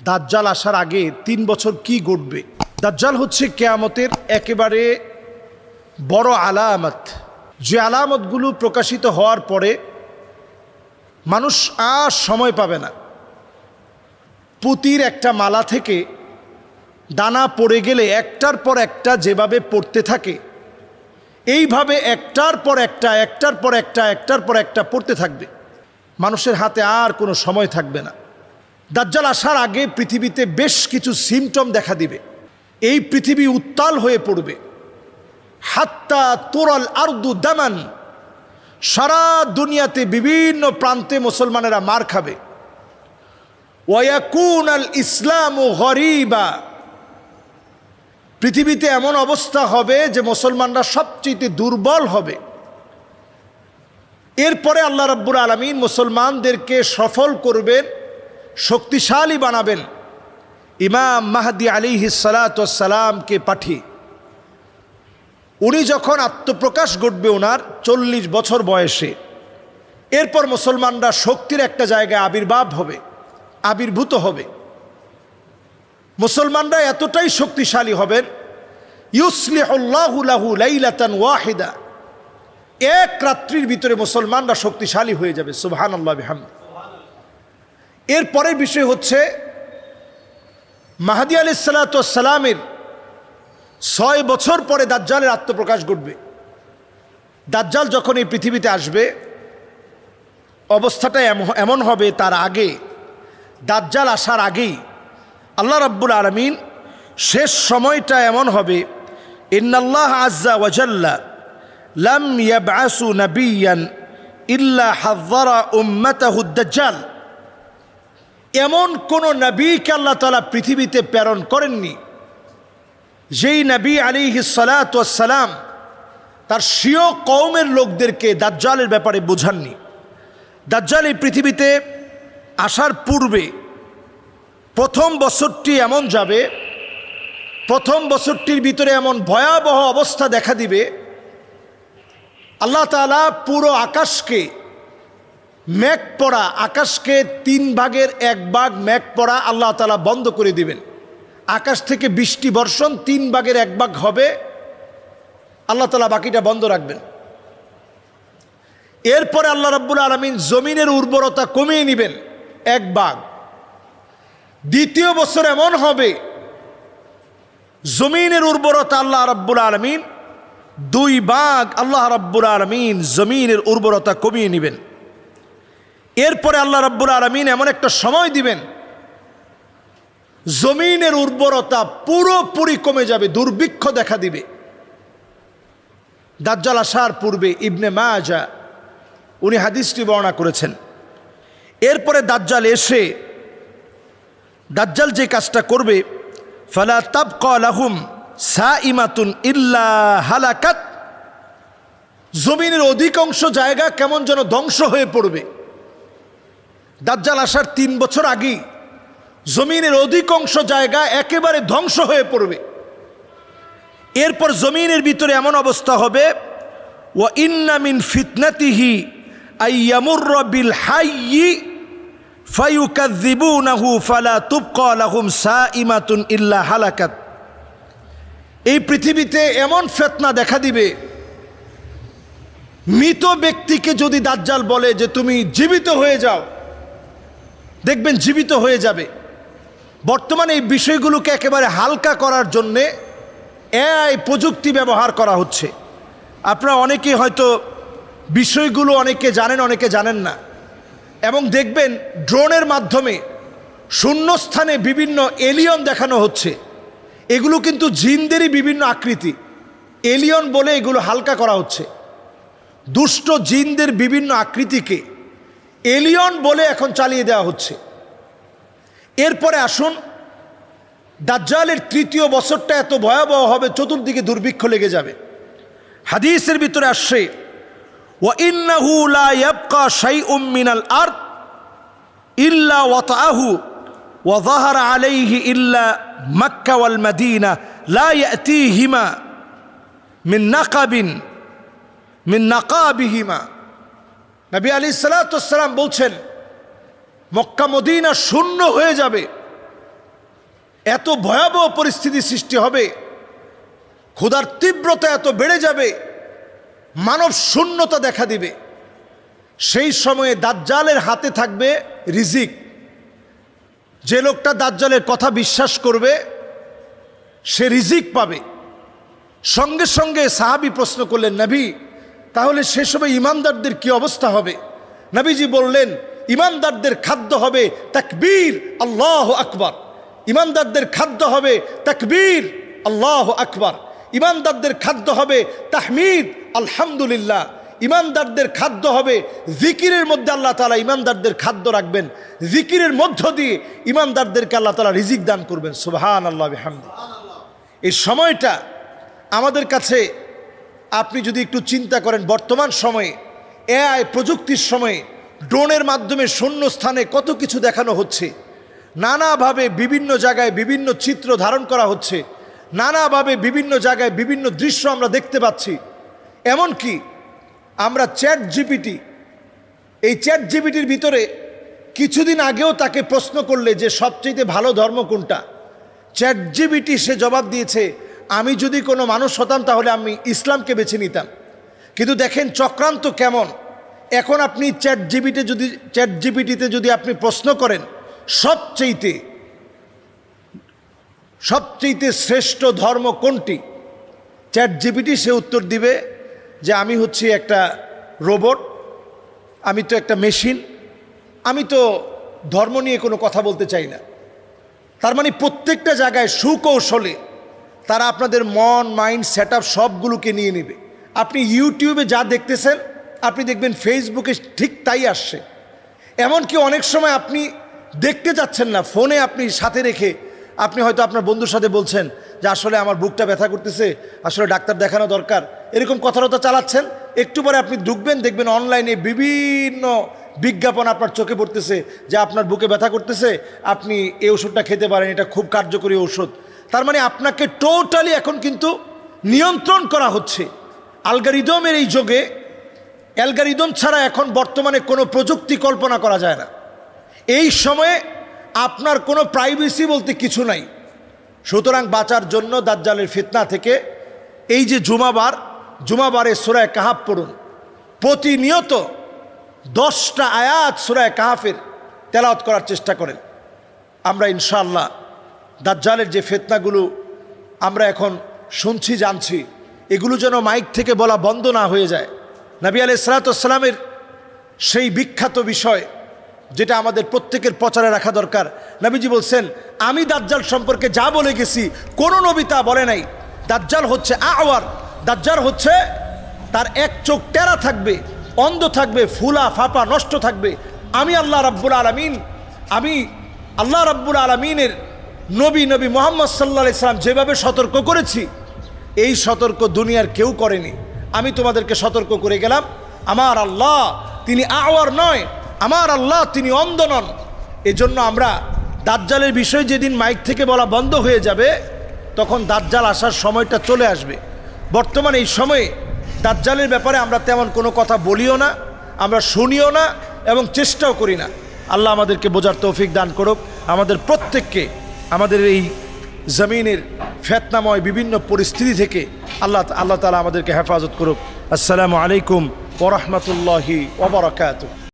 দাজ্জাল আসার আগে ৩ বছর কি ঘটবে? দাজ্জাল হচ্ছে কিয়ামতের একেবারে বড় আলামত, যে আলামতগুলো প্রকাশিত হওয়ার পরে মানুষ আর সময় পাবে না। পুঁতির একটা মালা থেকে দানা পড়ে গেলে একটার পর একটা যেভাবে পড়তে থাকে, এইভাবে একটার পর একটা একটার পর একটা একটার পর একটা পড়তে থাকবে। মানুষের হাতে আর কোনো সময় থাকবে না। দাজ্জাল আসার আগে পৃথিবীতে বেশ কিছু সিমটম দেখা দিবে। এই পৃথিবী উত্তাল হয়ে পড়বে। হাত্তা তুরাল আরদু দামান, সারা দুনিয়াতে বিভিন্ন প্রান্তে মুসলমানেরা মার খাবে। ওয়াকুন আল ইসলামু গরিবা, পৃথিবীতে এমন অবস্থা হবে যে মুসলমানরা সবচেয়ে দুর্বল হবে। এরপরে আল্লাহ রাব্বুল আলামিন মুসলমানদেরকে সফল করবেন, শক্তিশালী বানাবেন ইমাম মাহদি আলাইহিস সালাতু ওয়াস সালামকে পাঠিয়ে। উনি যখন আত্মপ্রকাশ ঘটবে ওনার 40 বছর বয়সে, এরপর মুসলমানরা শক্তির একটা জায়গায় আবির্ভূত হবে। মুসলমানরা এতটাই শক্তিশালী হবেন, ইউসলিহুল্লাহু লাহু লাইলাতান ওয়াহিদা, এক রাত্রির ভিতরে মুসলমানরা শক্তিশালী হয়ে যাবে। সুবহানাল্লাহ বিহামদি। এর পরের বিষয় হচ্ছে মাহদি আলাইহিস সালাতু ওয়াস সালামের 6 বছর পরে দাজ্জালের আত্মপ্রকাশ ঘটবে। দাজ্জাল যখন এই পৃথিবীতে আসবে, অবস্থাটা এমন হবে, তার আগে দাজ্জাল আসার আগেই আল্লাহ রাব্বুল আলামিন শেষ সময়টা এমন হবে, ইন্নাল্লাহ আজ্জা ওয়া জাল্লা লাম ইয়াবআসু নাবিয়্যান ইল্লা হাযযারা উম্মাতাহু দাজ্জাল। এমন কোন নবীকে আল্লাহ তাআলা পৃথিবীতে প্রেরণ করেননি যেই নবী আলাইহিস সালাতু ওয়াস সালাম তার স্বীয় কওমের লোকদেরকে দাজ্জালের ব্যাপারে বোঝাননি। দাজ্জাল এই পৃথিবীতে আসার পূর্বে প্রথম বছরটি এমন যাবে, প্রথম বছরটির ভিতরে এমন ভয়াবহ অবস্থা দেখা দিবে, আল্লাহ তাআলা পুরো আকাশকে মেঘ পড়া, আকাশকে 3 ভাগের 1 ভাগ মেঘ পড়া আল্লাহ তাআলা বন্ধ করে দিবেন। আকাশ থেকে বৃষ্টি বর্ষণ 3 ভাগের 1 ভাগ হবে, আল্লাহ তাআলা বাকিটা বন্ধ রাখবেন। এরপরে আল্লাহ রাব্বুল আলামিন জমিনের উর্বরতা কমিয়ে নেবেন 1 ভাগ। দ্বিতীয় বছর এমন হবে জমিনের উর্বরতা আল্লাহ রাব্বুল আলামিন 2 ভাগ, আল্লাহ রাব্বুল আলামিন জমিনের উর্বরতা কমিয়ে নেবেন। এরপরে আল্লাহ রাব্বুল আলামিন এমন একটা সময় দিবেন, জমিনের উর্বরতা পুরোপুরি কমে যাবে, দুর্ভিক্ষ দেখা দিবে। দাজ্জাল আসার পূর্বে ইবনে মাজাহ উনি হাদিসটি বর্ণনা করেছেন। এরপরে দাজ্জাল এসে দাজ্জাল যে কাজটা করবে, ফালা তাবকা লাহুম সাইমাতুন ইল্লা হালাকাত, জমিনের অধিকাংশ জায়গা কেমন যেন ধ্বংস হয়ে পড়বে। দাজ্জাল আসার 3 বছর আগেই জমিনের অধিকাংশ জায়গা একেবারে ধ্বংস হয়ে পড়বে। এরপর জমিনের ভিতরে এমন অবস্থা হবে, ওয়া ইন্না মিন ফিতনাতিহি আইয়ামুর বিল হাইয়্যি ফায়ুকাযযিবুনাহু ফালা তুবকা লাহুম সাইমাতুন ইল্লা হালাকাত। এই পৃথিবীতে এমন ফিতনা দেখা দিবে, মৃত ব্যক্তিকে যদি দাজ্জাল বলে যে তুমি জীবিত হয়ে যাও, দেখবেন জীবিত হয়ে যাবে। বর্তমানে এই বিষয়গুলোকে একেবারে হালকা করার জন্যে এআই প্রযুক্তি ব্যবহার করা হচ্ছে। আপনারা অনেকেই হয়তো বিষয়গুলো অনেকে জানেন, অনেকে জানেন না। এবং দেখবেন ড্রোনের মাধ্যমে শূন্যস্থানে বিভিন্ন এলিয়ন দেখানো হচ্ছে। এগুলো কিন্তু জিনদেরই বিভিন্ন আকৃতি, এলিয়ন বলে এগুলো হালকা করা হচ্ছে। দুষ্ট জিনদের বিভিন্ন আকৃতিকে এলিয়ন বলে এখন চালিয়ে দেওয়া হচ্ছে। এরপরে আসুন, দাজ্জালের 3য় বছরটা এত ভয়াবহ হবে, চতুর্দিকে দুর্ভিক্ষ লেগে যাবে। হাদিসের ভিতরে আসছে, ওয়া ইন্নাহু লা ইয়াবকা শাইউম মিনাল আরদ ইল্লা ওয়াতাআহু ওয়া যাহারা আলাইহি ইল্লা মক্কা ওয়াল মদিনা লা ইয়াতিহিমা মিন নাকাবিহিমা। নবী আলাইহিস সালাতু ওয়াস সালাম বলছেন, মক্কা মদিনা শূন্য হয়ে যাবে, এত ভয়াবহ পরিস্থিতি সৃষ্টি হবে, ক্ষুধার তীব্রতা এত বেড়ে যাবে, মানব শূন্যতা দেখা দিবে। সেই সময়ে দাজ্জালের হাতে থাকবে রিজিক। যে লোকটা দাজ্জালের কথা বিশ্বাস করবে সে রিজিক পাবে। সঙ্গে সঙ্গে সাহাবী প্রশ্ন করলেন, নবী তাহলে সে সময় ইমানদারদের কি অবস্থা হবে? নবীজি বললেন, ইমানদারদের খাদ্য হবে তাকবীর আল্লাহু আকবার। ইমানদারদের খাদ্য হবে তাকবীর আল্লাহু আকবার। ইমানদারদের খাদ্য হবে তাহমিদ আলহামদুলিল্লাহ। ইমানদারদের খাদ্য হবে জিকিরের মধ্যে আল্লাহ তাআলা ইমানদারদের খাদ্য রাখবেন। জিকিরের মধ্য দিয়ে ইমানদারদেরকে আল্লাহ তাআলা রিজিক দান করবেন। সুবহানাল্লাহ বিহামদি। এই সময়টা আমাদের কাছে আপনি যদি একটু চিন্তা করেন, বর্তমান সময়ে এআই প্রযুক্তির সময়ে ড্রোনের মাধ্যমে শূন্য স্থানে কত কিছু দেখানো হচ্ছে, নানাভাবে বিভিন্ন জায়গায় বিভিন্ন চিত্র ধারণ করা হচ্ছে, নানাভাবে বিভিন্ন জায়গায় বিভিন্ন দৃশ্য আমরা দেখতে পাচ্ছি। এমনকি আমরা চ্যাট জিপিটি, এই চ্যাট জিপিটির ভিতরে কিছুদিন আগেও তাকে প্রশ্ন করলে যে সবচেয়ে ভালো ধর্ম কোনটা, চ্যাট জিপিটি সে জবাব দিয়েছে, আমি যদি কোনো মানুষ হতাম তাহলে আমি ইসলামকে বেছে নিতাম। কিন্তু দেখেন চক্রান্ত কেমন। এখন আপনি চ্যাট জিপিটিতে যদি আপনি প্রশ্ন করেন সবচেয়ে শ্রেষ্ঠ ধর্ম কোনটি, চ্যাট জিপিটি সে উত্তর দিবে যে আমি হচ্ছি একটা রোবট, আমি তো একটা মেশিন, আমি তো ধর্ম নিয়ে কোনো কথা বলতে চাই না। তার মানে প্রত্যেকটা জায়গায় সুকৌশলে তারা আপনাদের মন, মাইন্ড, সেট আপ সবগুলোকে নিয়ে নেবে। আপনি ইউটিউবে যা দেখতেছেন আপনি দেখবেন ফেসবুকে ঠিক তাই আসছে। এমনকি অনেক সময় আপনি দেখতে যাচ্ছেন না, ফোনে আপনি সাথে রেখে আপনি হয়তো আপনার বন্ধুর সাথে বলছেন যে আসলে আমার বুকটা ব্যথা করতেছে, আসলে ডাক্তার দেখানো দরকার, এরকম কথাবার্তা চালাচ্ছেন। একটু পরে আপনি ঢুকবেন, দেখবেন অনলাইনে বিভিন্ন বিজ্ঞাপন আপনার চোখে পড়তেছে যে আপনার বুকে ব্যথা করতেছে, আপনি এই ওষুধটা খেতে পারেন, এটা খুব কার্যকরী ঔষধ। তার মানে আপনাকে টোটালি এখন কিন্তু নিয়ন্ত্রণ করা হচ্ছে অ্যালগরিদমের এই যুগে। অ্যালগরিদম ছাড়া এখন বর্তমানে কোনো প্রযুক্তি কল্পনা করা যায় না। এই সময়ে আপনার কোনো প্রাইভেসি বলতে কিছু নাই। সুতরাং বাঁচার জন্য দাজ্জালের ফিতনা থেকে এই যে জুমাবারে সূরা কাহাফ পড়ুন, প্রতিনিয়ত 10টা আয়াত সূরা কাহাফের তেলাওয়াত করার চেষ্টা করেন। আমরা ইনশাআল্লাহ দাজ্জালের যে ফিতনাগুলো আমরা এখন শুনছি, জানছি, এগুলো যেন মাইক থেকে বলা বন্ধ না হয়ে যায়। নবী আলাইহিস সালাতু ওয়াস সালামের সেই বিখ্যাত বিষয় যেটা আমাদের প্রত্যেকের প্রচারে রাখা দরকার। নবীজি বলছেন, আমি দাজ্জাল সম্পর্কে যা বলে গেছি কোনো নবী তা বলে নাই। দাজ্জাল হচ্ছে আওয়ার, দাজ্জাল হচ্ছে তার এক চোখ টেরা থাকবে, অন্ধ থাকবে, ফুলা ফাপা নষ্ট থাকবে। আমি আল্লাহ রাব্বুল আলামিনের নবী মুহাম্মদ সাল্লাল্লাহু আলাইহি সাল্লাম যেভাবে সতর্ক করেছি, এই সতর্ক দুনিয়ার কেউ করেনি। আমি তোমাদেরকে সতর্ক করে গেলাম, আমার আল্লাহ তিনি আওয়ার নয়, আমার আল্লাহ তিনি অন্ধ নন। এজন্য আমরা দাজ্জালের বিষয় যেদিন মাইক থেকে বলা বন্ধ হয়ে যাবে তখন দাজ্জাল আসার সময়টা চলে আসবে। বর্তমানে এই সময়ে দাজ্জালের ব্যাপারে আমরা তেমন কোনো কথা বলিও না, আমরা শুনিও না এবং চেষ্টাও করি না। আল্লাহ আমাদেরকে বোঝার তৌফিক দান করুক, আমাদের প্রত্যেককে আমাদের এই জমিনের ফিতনাময় বিভিন্ন পরিস্থিতি থেকে আল্লাহ তাআলা আমাদেরকে হেফাজত করুক। আসসালামু আলাইকুম ওয়া রাহমাতুল্লাহি ওয়া বারাকাতুহু।